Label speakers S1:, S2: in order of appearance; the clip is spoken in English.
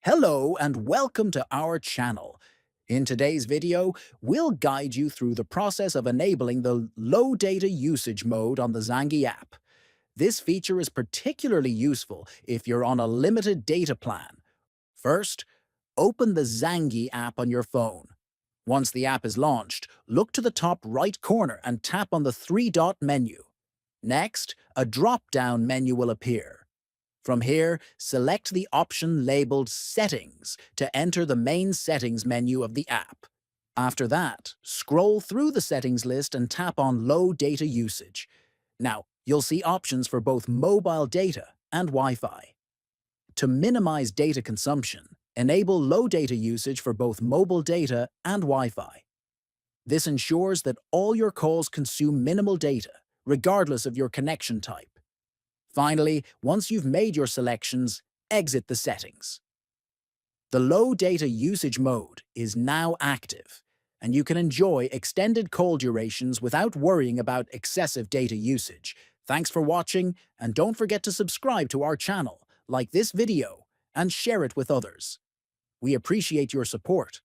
S1: Hello and welcome to our channel. In today's video, we'll guide you through the process of enabling the low data usage mode on the Zangi app. This feature is particularly useful if you're on a limited data plan. First, open the Zangi app on your phone. Once the app is launched, look to the top right corner and tap on the three-dot menu. Next, a drop-down menu will appear. From here, select the option labeled Settings to enter the main settings menu of the app. After that, scroll through the settings list and tap on Low Data Usage. Now, you'll see options for both mobile data and Wi-Fi. To minimize data consumption, enable low data usage for both mobile data and Wi-Fi. This ensures that all your calls consume minimal data, regardless of your connection type. Finally, once you've made your selections, exit the settings. The low data usage mode is now active, and you can enjoy extended call durations without worrying about excessive data usage. Thanks for watching, and don't forget to subscribe to our channel, like this video, and share it with others. We appreciate your support.